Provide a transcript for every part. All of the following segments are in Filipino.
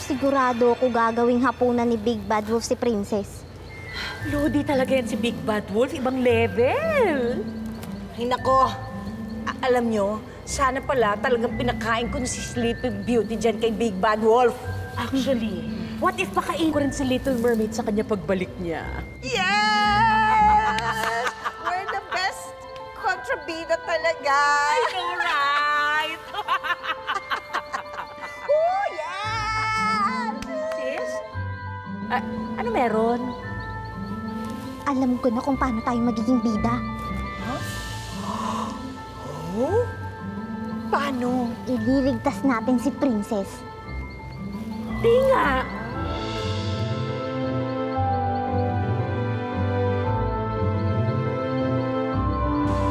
sigurado ako gagawing hapunan ni Big Bad Wolf si Princess. Lodi talaga yan si Big Bad Wolf. Ibang level. Ay, nako. Alam nyo, sana pala talagang pinakain ko na si Sleeping Beauty dyan kay Big Bad Wolf. Actually, what if pakain ko rin si Little Mermaid sa kanya pagbalik niya? Yes! We're the best kontrabida talaga. I know, right? Oh, yes! Sis? Ano meron? Alam ko na kung paano tayo magiging bida. Oh? Paano? Ililigtas natin si Princess. Di nga.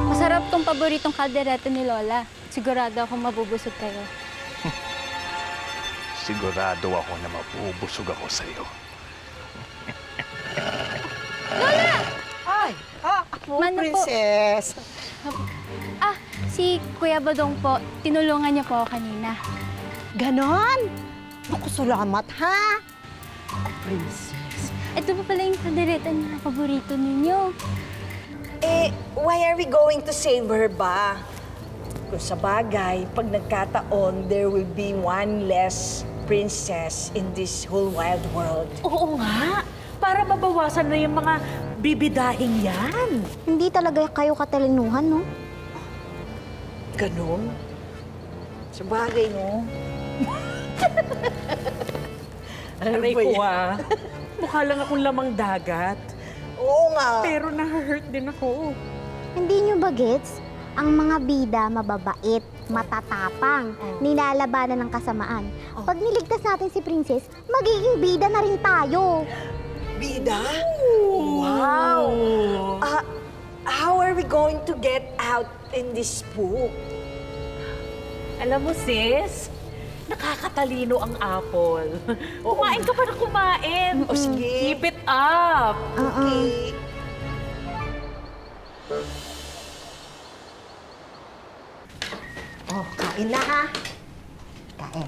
Masarap tong paboritong kaldereta ni Lola. Sigurado ako mabubusog kayo. Sigurado ako na mabubusog ako sa'yo. Lola! Ay! Ako, Princess. Si Kuya Badong po. Tinulungan niya po ako kanina. Ganon? Ako, salamat, ha? Princess. Ito pa pala yung kaldereta na paborito ninyo. Eh, why are we going to save her ba? Kung sa bagay, pag nagkataon, there will be one less princess in this whole wild world. Oo nga. Para mabawasan na yung mga bibidahing yan. Hindi talaga kayo katalinuhan, no? Ganon? Sa bagay, no? Aray ko mukha lang akong lamang dagat. Oo nga. Pero na-hurt din ako. Hindi nyo ba gets? Ang mga bida mababait, matatapang, nilalabanan ng kasamaan. Pag niligtas natin si Princess, magiging bida na rin tayo. Bida? Wow! How are we going to get out in this book? Alam mo, sis, nakakatalino ang apple. Kumain ka pa na kumain. O sige. Keep it up. Okay. Oh, kain na ha. Kain.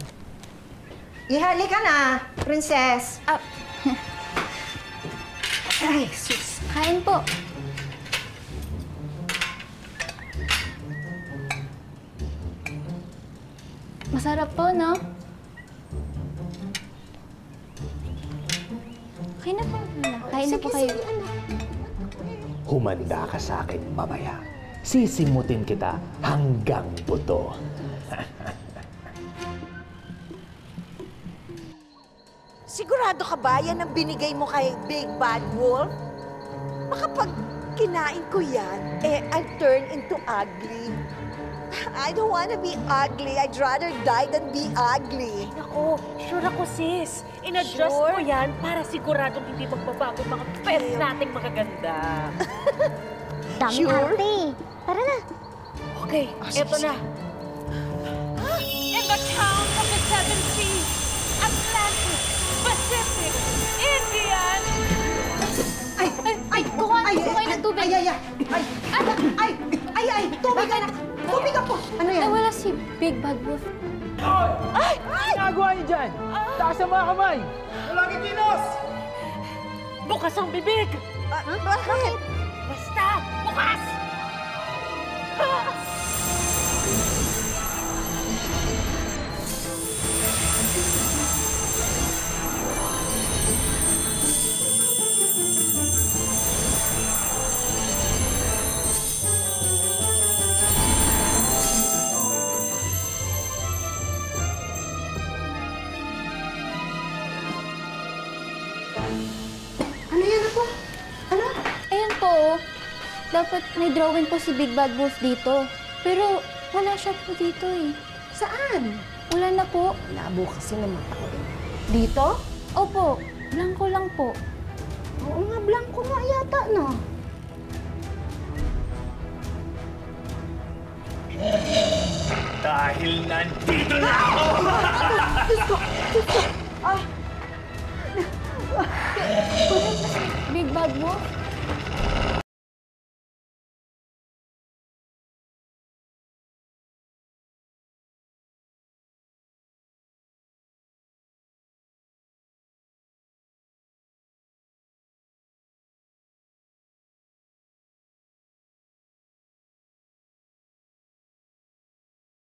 Ihali ka na, Princess. Ay, sus. Kain po. Masarap po, no? Kain na po. Kain na po kayo. Humanda ka sa akin mamaya. Sisimutin kita hanggang buto. Sigurado ka ba yan ang binigay mo kay Big Bad Wolf? Baka pag kinain ko yan, I'll turn into ugly. I don't wanna be ugly. I'd rather die than be ugly. Ako, sure ako, sis. In-adjust Sure? mo yan para siguradong hindi magbabago yung mga pets nating magaganda. Dami Sure? arte. Tara na. Okay, eto na. In the town of the seven seas, Atlantic, Pacific, Indian. Ay, kuha ng tubig. Tubig ka na. Tubig ako. Ano yan? Nawala si Big Bad Wolf. Ay! Ginagawa niyo dyan? Taas ang mga kamay! Walang itinos! Bukas ang bibig! Bakit? Basta, bukas! Ano yan ako? Ano? Ayan po. Dapat may drawing po si Big Bad Wolf dito. Pero wala siya po dito eh. Saan? Wala na po. Labo kasi ng mata ko. Dito? Opo, blanco lang po. Oo nga, blanco nga yata, no? Dahil nandito na ako! Big Bad Wolf?